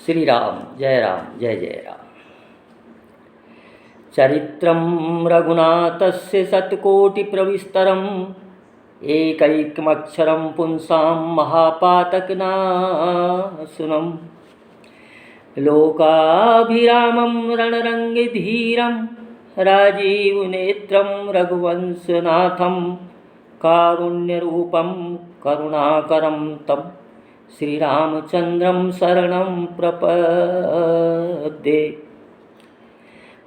श्री राम जय जय राम। चरित्रं रघुनाथस्य शतकोटिप्रविस्तरम् एकैकमक्षरं पुंसां महापातकनाशनं लोकाभिरामं रणरङ्गे धीरं राजीवनेत्रं रघुवंशनाथं कारुण्यरूपं करुणाकरं तं श्रीरामचन्द्रं शरणं प्रपद्ये।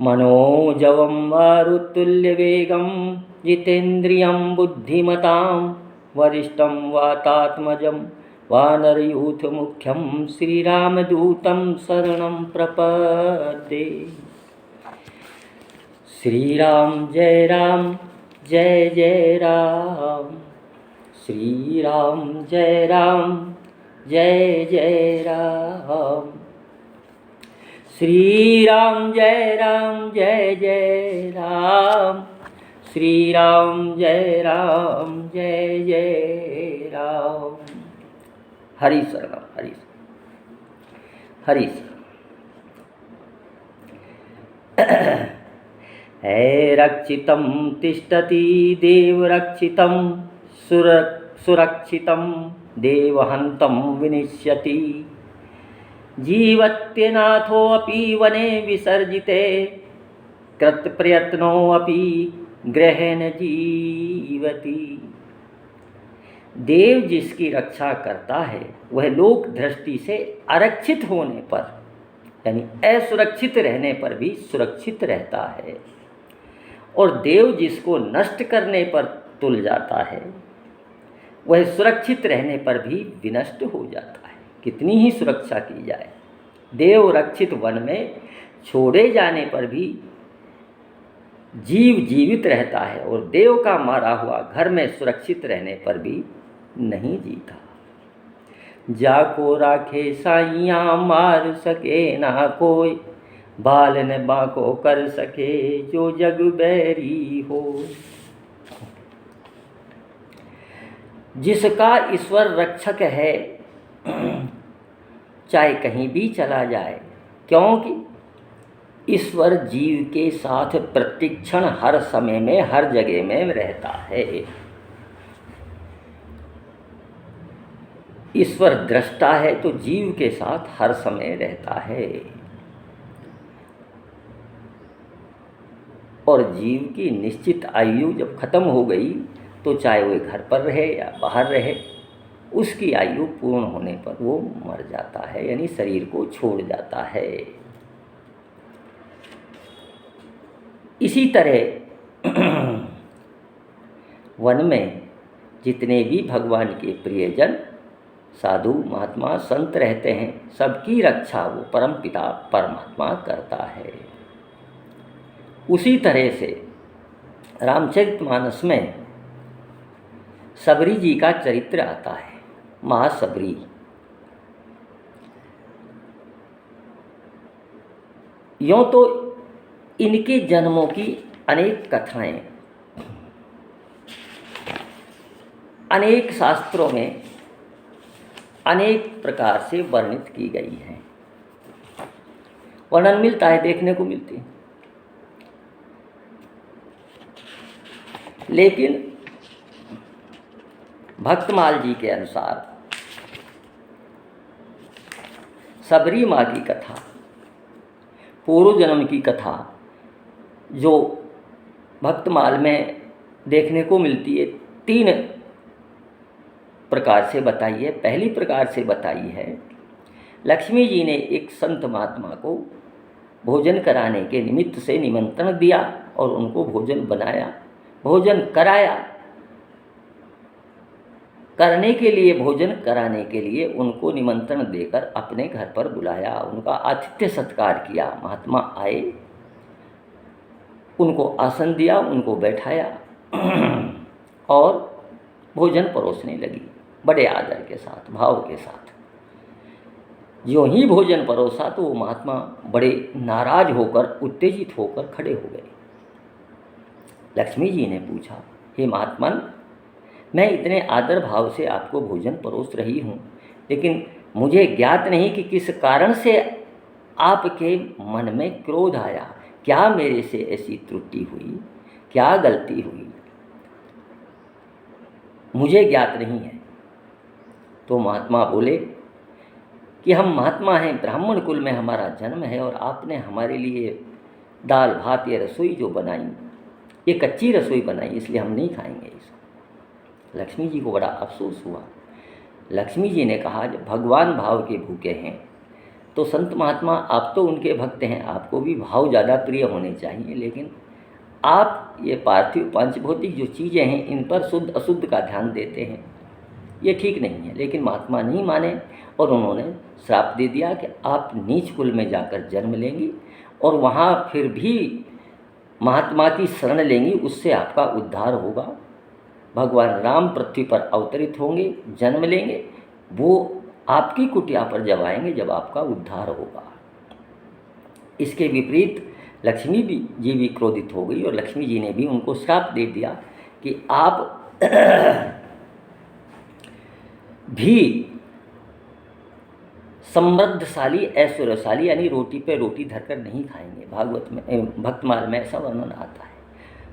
मनोजवं मारुतुल्यवेगं जितेन्द्रियं बुद्धिमतां वरिष्ठं वातात्मजं वानरयूथमुख्यं श्रीरामदूतं शरणं प्रपद्ये। श्रीराम जय जय राम, श्रीराम जय जय राम, श्रीराम जय जय राम, श्रीराम जय जय राम। हरि शरणम हरि शरणम। हे रक्षितं तिष्ठति देवरक्षितं सुरक्षितं देवहन्तं विनिश्यति। जीवत्यनाथोऽपि वने विसर्जिते कृतप्रयत्नोऽपि गृहेण जीवति। देव जिसकी रक्षा करता है वह लोक दृष्टि से आरक्षित होने पर यानी असुरक्षित रहने पर भी सुरक्षित रहता है, और देव जिसको नष्ट करने पर तुल जाता है वह सुरक्षित रहने पर भी विनष्ट हो जाता है। कितनी ही सुरक्षा की जाए, देव रक्षित वन में छोड़े जाने पर भी जीव जीवित रहता है, और देव का मारा हुआ घर में सुरक्षित रहने पर भी नहीं जीता। जाको राखे साइयाँ मार सके ना कोई, बाल न बाको कर सके जो जग बैरी हो। जिसका ईश्वर रक्षक है चाहे कहीं भी चला जाए, क्योंकि ईश्वर जीव के साथ प्रतिक्षण हर समय में हर जगह में रहता है। ईश्वर दृष्टा है तो जीव के साथ हर समय रहता है, और जीव की निश्चित आयु जब खत्म हो गई तो चाहे वह घर पर रहे या बाहर रहे, उसकी आयु पूर्ण होने पर वो मर जाता है, यानी शरीर को छोड़ जाता है। इसी तरह वन में जितने भी भगवान के प्रियजन साधु महात्मा संत रहते हैं, सबकी रक्षा वो परमपिता परमात्मा करता है। उसी तरह से रामचरितमानस में सबरी जी का चरित्र आता है, महासबरी। यों तो इनके जन्मों की अनेक कथाएं अनेक शास्त्रों में अनेक प्रकार से वर्णित की गई हैं। वर्णन मिलता है, देखने को मिलती है, लेकिन भक्तमाल जी के अनुसार सबरी माँ की कथा, पूर्व जन्म की कथा जो भक्तमाल में देखने को मिलती है, 3 प्रकार से बताई है। पहली प्रकार से बताई है, लक्ष्मी जी ने एक संत महात्मा को भोजन कराने के निमित्त से निमंत्रण दिया और उनको भोजन बनाया, भोजन कराया। करने के लिए, भोजन कराने के लिए उनको निमंत्रण देकर अपने घर पर बुलाया, उनका आतिथ्य सत्कार किया। महात्मा आए, उनको आसन दिया, उनको बैठाया और भोजन परोसने लगी बड़े आदर के साथ, भाव के साथ। यूँ ही भोजन परोसा तो वो महात्मा बड़े नाराज होकर, उत्तेजित होकर खड़े हो गए। लक्ष्मी जी ने पूछा, हे महात्मन, मैं इतने आदर भाव से आपको भोजन परोस रही हूँ, लेकिन मुझे ज्ञात नहीं कि किस कारण से आपके मन में क्रोध आया, क्या मेरे से ऐसी त्रुटि हुई, क्या गलती हुई, मुझे ज्ञात नहीं है। तो महात्मा बोले कि हम महात्मा हैं, ब्राह्मण कुल में हमारा जन्म है और आपने हमारे लिए दाल भात ये रसोई जो बनाई, ये कच्ची रसोई बनाई, इसलिए हम नहीं खाएंगे इसको। लक्ष्मी जी को बड़ा अफसोस हुआ। लक्ष्मी जी ने कहा, जब भगवान भाव के भूखे हैं तो संत महात्मा आप तो उनके भक्त हैं, आपको भी भाव ज़्यादा प्रिय होने चाहिए, लेकिन आप ये पार्थिव पांचभौतिक जो चीज़ें हैं इन पर शुद्ध अशुद्ध का ध्यान देते हैं, ये ठीक नहीं है। लेकिन महात्मा नहीं माने और उन्होंने श्राप दे दिया कि आप नीच कुल में जाकर जन्म लेंगी और वहाँ फिर भी महात्मा की शरण लेंगी, उससे आपका उद्धार होगा। भगवान राम पृथ्वी पर अवतरित होंगे, जन्म लेंगे, वो आपकी कुटिया पर जब आएंगे जब आपका उद्धार होगा। इसके विपरीत लक्ष्मी जी भी क्रोधित हो गई और लक्ष्मी जी ने भी उनको श्राप दे दिया कि आप भी समृद्धशाली ऐश्वर्यशाली यानी रोटी पे रोटी धरकर नहीं खाएंगे। भागवत में भक्तमाल में ऐसा वर्णन आता है।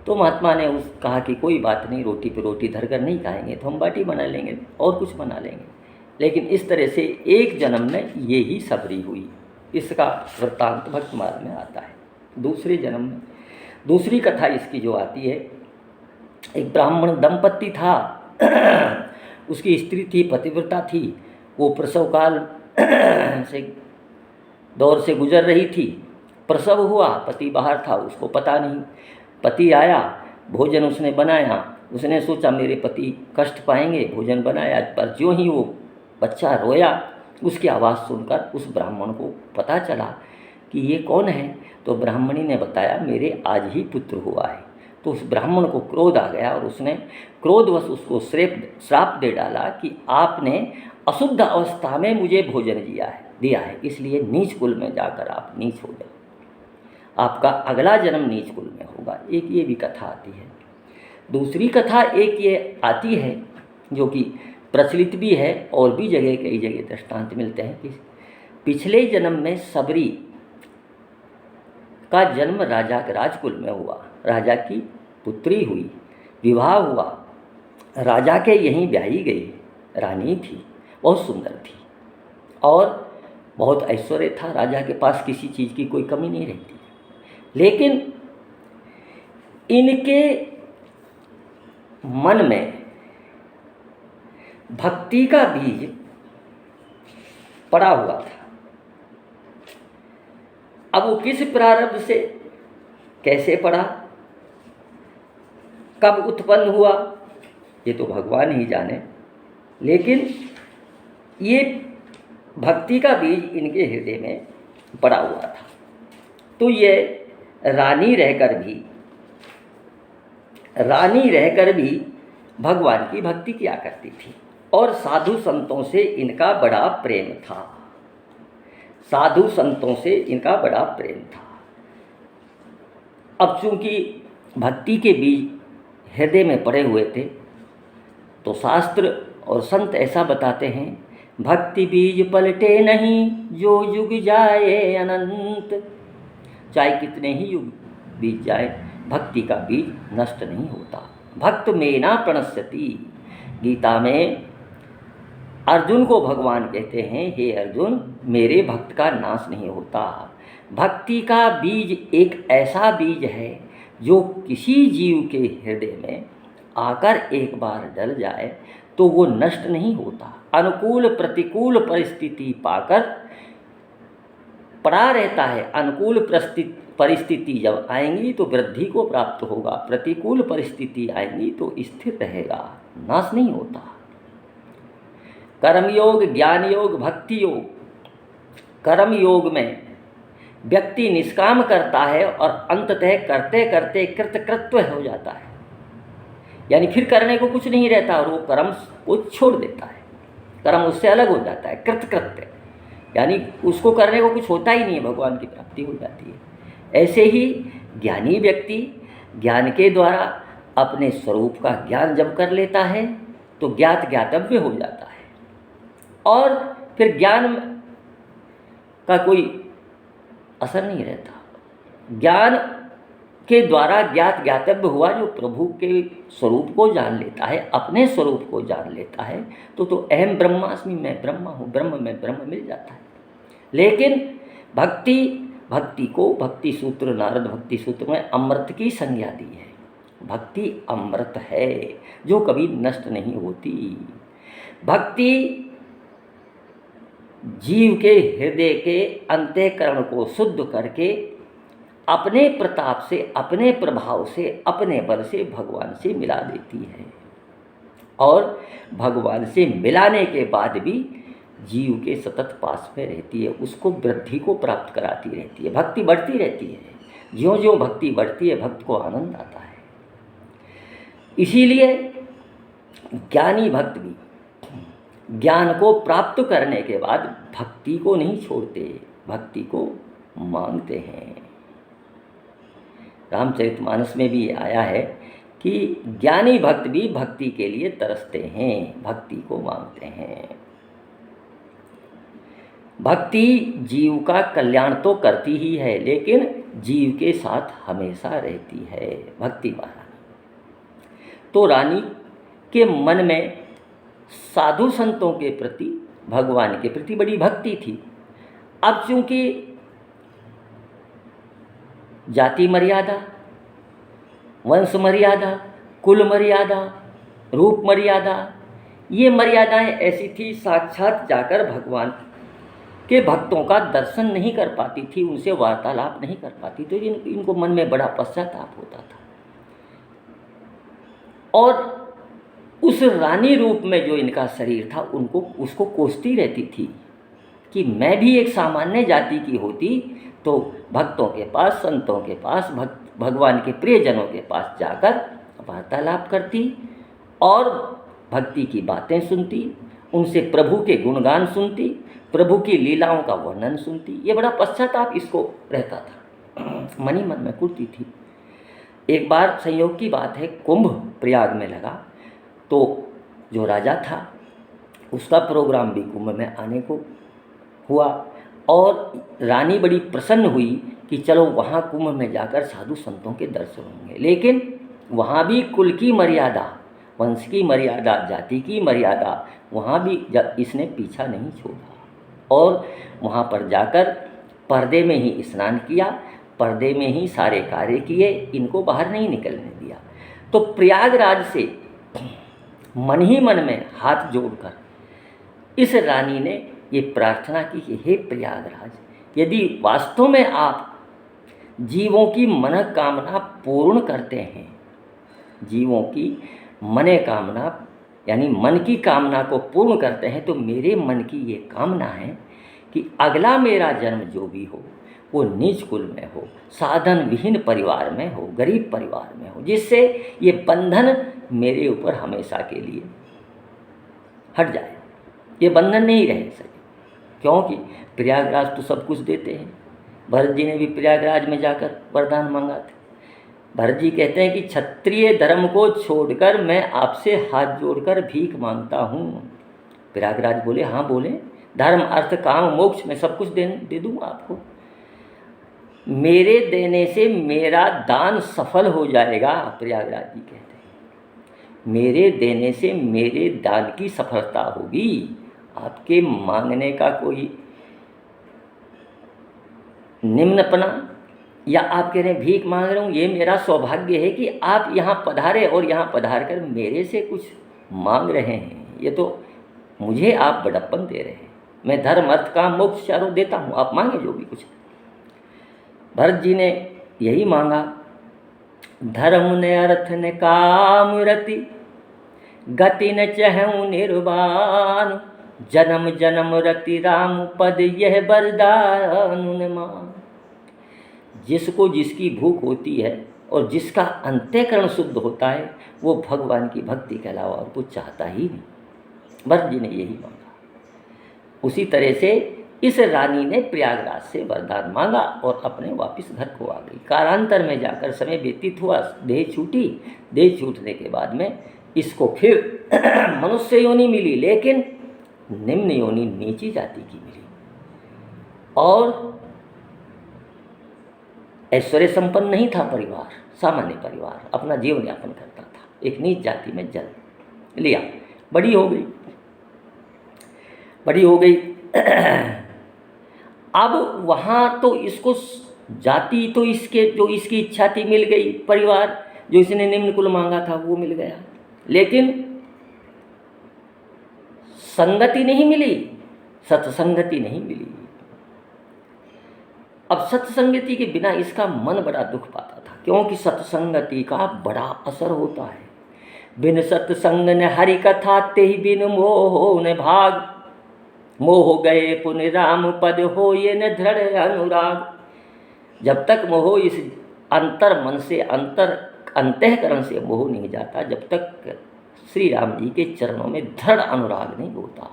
तो महात्मा ने कहा कि कोई बात नहीं, रोटी पे रोटी धरकर नहीं खाएंगे तो हम बाटी बना लेंगे और कुछ बना लेंगे। लेकिन इस तरह से एक जन्म में ये ही सबरी हुई। इसका वृत्तांत भक्तमाल में आता है। दूसरे जन्म में दूसरी कथा इसकी जो आती है, एक ब्राह्मण दंपत्ति था उसकी स्त्री थी, पतिव्रता थी, वो प्रसव काल से दौर से गुजर रही थी। प्रसव हुआ, पति बाहर था, उसको पता नहीं। पति आया, भोजन उसने बनाया, उसने सोचा मेरे पति कष्ट पाएंगे, भोजन बनाया, पर ज्यों ही वो बच्चा रोया उसकी आवाज़ सुनकर उस ब्राह्मण को पता चला कि ये कौन है। तो ब्राह्मणी ने बताया मेरे आज ही पुत्र हुआ है। तो उस ब्राह्मण को क्रोध आ गया और उसने क्रोधवश उसको श्राप दे डाला कि आपने अशुद्ध अवस्था में मुझे भोजन दिया है, इसलिए नीच कुल में जाकर आप नीच हो जाए, आपका अगला जन्म नीच कुल में होगा। एक ये भी कथा आती है। दूसरी कथा एक ये आती है जो कि प्रचलित भी है और भी जगह कई जगह दृष्टांत मिलते हैं कि पिछले जन्म में सबरी का जन्म राजा के राजकुल में हुआ, राजा की पुत्री हुई, विवाह हुआ, राजा के यहीं ब्याही गई, रानी थी, बहुत सुंदर थी और बहुत ऐश्वर्य था, राजा के पास किसी चीज़ की कोई कमी नहीं रहती। लेकिन इनके मन में भक्ति का बीज पड़ा हुआ था। अब वो किस प्रारब्ध से कैसे पड़ा, कब उत्पन्न हुआ, ये तो भगवान ही जाने। लेकिन ये भक्ति का बीज इनके हृदय में पड़ा हुआ था। तो ये रानी रहकर भी भगवान की भक्ति किया करती थी और साधु संतों से इनका बड़ा प्रेम था। साधु संतों से इनका बड़ा प्रेम था। अब चूंकि भक्ति के बीज हृदय में पड़े हुए थे तो शास्त्र और संत ऐसा बताते हैं, भक्ति बीज पलटे नहीं जो युग जाए अनंत। चाहे कितने ही युग बीत जाए, भक्ति का बीज नष्ट नहीं होता। भक्त में ना प्रणश्यति। गीता में अर्जुन को भगवान कहते हैं, हे अर्जुन मेरे भक्त का नाश नहीं होता। भक्ति का बीज एक ऐसा बीज है जो किसी जीव के हृदय में आकर एक बार डल जाए तो वो नष्ट नहीं होता। अनुकूल प्रतिकूल परिस्थिति पाकर पड़ा रहता है। अनुकूल परिस्थिति जब आएंगी तो वृद्धि को प्राप्त होगा, प्रतिकूल परिस्थिति आएंगी तो स्थिर रहेगा, नाश नहीं होता। कर्मयोग, ज्ञान योग, भक्ति योग। कर्म योग में व्यक्ति निष्काम करता है और अंततः करते करते कृतकृत्य हो जाता है, यानी फिर करने को कुछ नहीं रहता और वो कर्म को छोड़ देता है, कर्म उससे अलग हो जाता है। कृतकृत्य यानी उसको करने को कुछ होता ही नहीं है, भगवान की प्राप्ति हो जाती है। ऐसे ही ज्ञानी व्यक्ति ज्ञान के द्वारा अपने स्वरूप का ज्ञान जब कर लेता है तो ज्ञात ज्ञातव्य हो जाता है और फिर ज्ञान का कोई असर नहीं रहता। ज्ञान के द्वारा ज्ञात ज्ञातव्य हुआ जो प्रभु के स्वरूप को जान लेता है, अपने स्वरूप को जान लेता है, तो अहम ब्रह्मास्मि, मैं ब्रह्मा हूँ, ब्रह्म में ब्रह्म मिल जाता है। लेकिन भक्ति को भक्ति सूत्र, नारद भक्ति सूत्र में अमृत की संज्ञा दी है। भक्ति अमृत है जो कभी नष्ट नहीं होती। भक्ति जीव के हृदय के अंतःकरण को शुद्ध करके अपने प्रताप से, अपने प्रभाव से, अपने बल से भगवान से मिला देती है, और भगवान से मिलाने के बाद भी जीव के सतत पास में रहती है, उसको वृद्धि को प्राप्त कराती रहती है। भक्ति बढ़ती रहती है, ज्यों ज्यों भक्ति बढ़ती है भक्त को आनंद आता है। इसीलिए ज्ञानी भक्त भी ज्ञान को प्राप्त करने के बाद भक्ति को नहीं छोड़ते, भक्ति को मांगते हैं। रामचरितमानस में भी आया है कि ज्ञानी भक्त भी भक्ति के लिए तरसते हैं, भक्ति को मांगते हैं। भक्ति जीव का कल्याण तो करती ही है, लेकिन जीव के साथ हमेशा रहती है भक्ति महारानी। तो रानी के मन में साधु संतों के प्रति, भगवान के प्रति बड़ी भक्ति थी। अब चूंकि जाति मर्यादा, वंश मर्यादा, कुल मर्यादा, रूप मर्यादा, ये मर्यादाएं ऐसी थी, साक्षात जाकर भगवान के भक्तों का दर्शन नहीं कर पाती थी, उनसे वार्तालाप नहीं कर पाती, तो इनको मन में बड़ा पश्चाताप होता था। और उस रानी रूप में जो इनका शरीर था, उसको कोसती रहती थी कि मैं भी एक सामान्य जाति की होती तो भक्तों के पास, संतों के पास, भगवान के प्रियजनों के पास जाकर वार्तालाप करती और भक्ति की बातें सुनती, उनसे प्रभु के गुणगान सुनती, प्रभु की लीलाओं का वर्णन सुनती। ये बड़ा पश्चाताप इसको रहता था, मन ही मन में कुर्ती थी। एक बार संयोग की बात है, कुंभ प्रयाग में लगा, तो जो राजा था उसका प्रोग्राम भी कुंभ में आने को हुआ, और रानी बड़ी प्रसन्न हुई कि चलो वहाँ कुंभ में जाकर साधु संतों के दर्शन होंगे। लेकिन वहाँ भी कुल की मर्यादा, वंश की मर्यादा, जाति की मर्यादा, वहाँ भी इसने पीछा नहीं छोड़ा और वहाँ पर जाकर पर्दे में ही स्नान किया, पर्दे में ही सारे कार्य किए, इनको बाहर नहीं निकलने दिया। तो प्रयागराज से मन ही मन में हाथ जोड़कर इस रानी ने ये प्रार्थना की कि हे प्रयागराज, यदि वास्तव में आप जीवों की मनोकामना पूर्ण करते हैं, जीवों की मन कामना यानी मन की कामना को पूर्ण करते हैं, तो मेरे मन की ये कामना है कि अगला मेरा जन्म जो भी हो वो नीच कुल में हो, साधन विहीन परिवार में हो, गरीब परिवार में हो, जिससे ये बंधन मेरे ऊपर हमेशा के लिए हट जाए, ये बंधन नहीं रह सके। क्योंकि प्रयागराज तो सब कुछ देते हैं। भरत जी ने भी प्रयागराज में जाकर वरदान मांगा था। भरत जी कहते हैं कि क्षत्रिय धर्म को छोड़कर मैं आपसे हाथ जोड़कर भीख मांगता हूँ। प्रयागराज बोले हाँ बोले, धर्म अर्थ काम मोक्ष में सब कुछ दे दूँगा आपको, मेरे देने से मेरा दान सफल हो जाएगा। प्रयागराज जी कहते हैं मेरे देने से मेरे दान की सफलता होगी, आपके मांगने का कोई निम्नपना या आप कह रहे हैं भीख मांग रहा हूँ, ये मेरा सौभाग्य है कि आप यहाँ पधारे और यहाँ पधार कर मेरे से कुछ मांग रहे हैं। ये तो मुझे आप बड़प्पन दे रहे हैं, मैं धर्म अर्थ काम मोक्ष चारों देता हूँ, आप मांगे जो भी कुछ। भरत जी ने यही मांगा, धर्म ने अर्थ ने काम रति, गति न चहूँ निर्वाण, जन्म जन्म रति राम पद यह वरदान मान। जिसको जिसकी भूख होती है और जिसका अंतःकरण शुद्ध होता है वो भगवान की भक्ति के अलावा और कुछ चाहता ही नहीं। भरत जी ने यही मांगा। उसी तरह से इस रानी ने प्रयागराज से वरदान मांगा और अपने वापस घर को आ गई। कालांतर में जाकर समय व्यतीत हुआ, देह छूटी। देह छूटने के बाद में इसको फिर मनुष्य योनि मिली, लेकिन निम्न योनि नीची जाति की मिली और ऐश्वर्य संपन्न नहीं था परिवार, सामान्य परिवार, अपना जीवन यापन करता था, एक नीच जाति में जन्म लिया, बड़ी हो गई। अब वहाँ तो इसको जाति तो इसके जो इसकी इच्छा थी मिल गई, परिवार जो इसने निम्न कुल मांगा था वो मिल गया, लेकिन संगति नहीं मिली, सत्संगति नहीं मिली। अब सत्संगति के बिना इसका मन बड़ा दुख पाता था, क्योंकि सत्संगति का बड़ा असर होता है। बिन सत्संग ने हरि कथा ते ही बिन मोह ने भाग, मोह गए पुनि राम पद हो ये न दृढ़ अनुराग। जब तक मोह इस अंतर मन से अंतःकरण से मोह नहीं जाता, जब तक श्री राम जी के चरणों में दृढ़ अनुराग नहीं होता,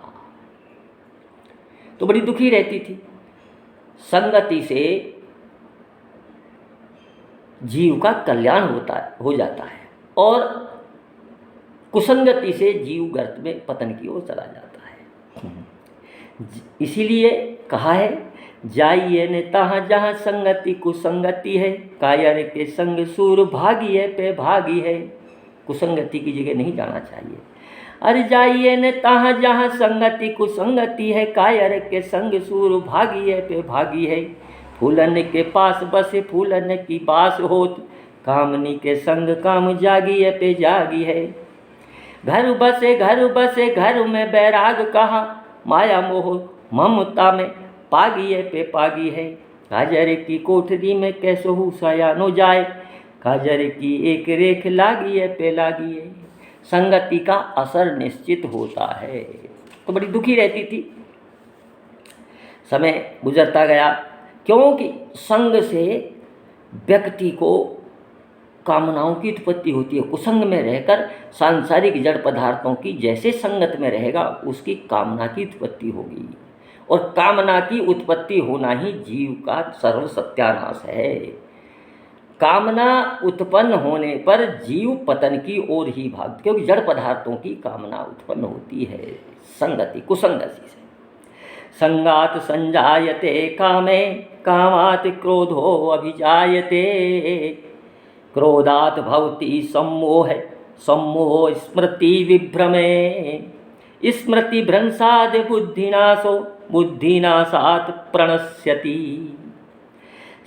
तो बड़ी दुखी रहती थी। संगति से जीव का कल्याण हो जाता है और कुसंगति से जीव गर्त में पतन की ओर चला जाता है। इसीलिए कहा है, जाइए ने तहाँ जहाँ संगति कुसंगति है, कायर के संग सूर भागी है पे भागी है। कुसंगति की जगह नहीं जाना चाहिए। अरे जाइए ने तहाँ जहाँ संगति कुसंगति है, कायर के संग सूर भागी है पे भागी है। फूलन के पास बसे फूलन की बास होत, कामनी के संग काम जागी है पे जागी है। घर बसे घर में बैराग कहा, माया मोह ममता में पागी है पे पागी है। काजर की कोठरी में कैसो हु सयानो जाए, काजर की एक रेख लागी है पे लागी है। संगति का असर निश्चित होता है। तो बड़ी दुखी रहती थी। समय गुजरता गया, क्योंकि संग से व्यक्ति को कामनाओं की उत्पत्ति होती है। कुसंग में रहकर सांसारिक जड़ पदार्थों की जैसे संगत में रहेगा, उसकी कामना की उत्पत्ति होगी, और कामना की उत्पत्ति होना ही जीव का सर्व सत्यानाश है। कामना उत्पन्न होने पर जीव पतन की ओर ही भाग, क्योंकि जड़ पदार्थों की कामना उत्पन्न होती है संगति कुसंगति से। संगात संजायते कामे, कामात् क्रोधो अभिजायते। क्रोधात् भवति सम्मोह, सम्मोह स्मृति विभ्रमे। स्मृति भ्रंशाद् बुद्धिनाशो, बुद्धिनाशात् प्रणश्यति।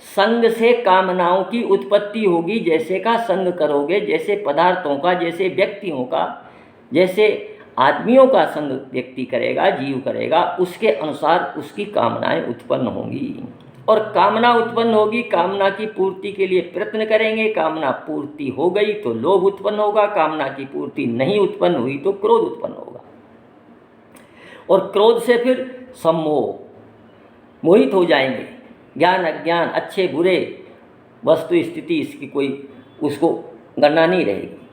संग से कामनाओं की उत्पत्ति होगी। जैसे का संग करोगे, जैसे पदार्थों का, जैसे व्यक्तियों का, जैसे आदमियों का संग व्यक्ति करेगा, जीव करेगा, उसके अनुसार उसकी कामनाएं उत्पन्न होंगी। और कामना उत्पन्न होगी, कामना की पूर्ति के लिए प्रयत्न करेंगे। कामना पूर्ति हो गई तो लोभ उत्पन्न होगा, कामना की पूर्ति नहीं उत्पन्न हुई तो क्रोध उत्पन्न होगा, और क्रोध से फिर सम्मोह, मोहित हो जाएंगे। ज्ञान अज्ञान, अच्छे बुरे, वस्तु स्थिति, इसकी कोई उसको गणना नहीं रहेगी।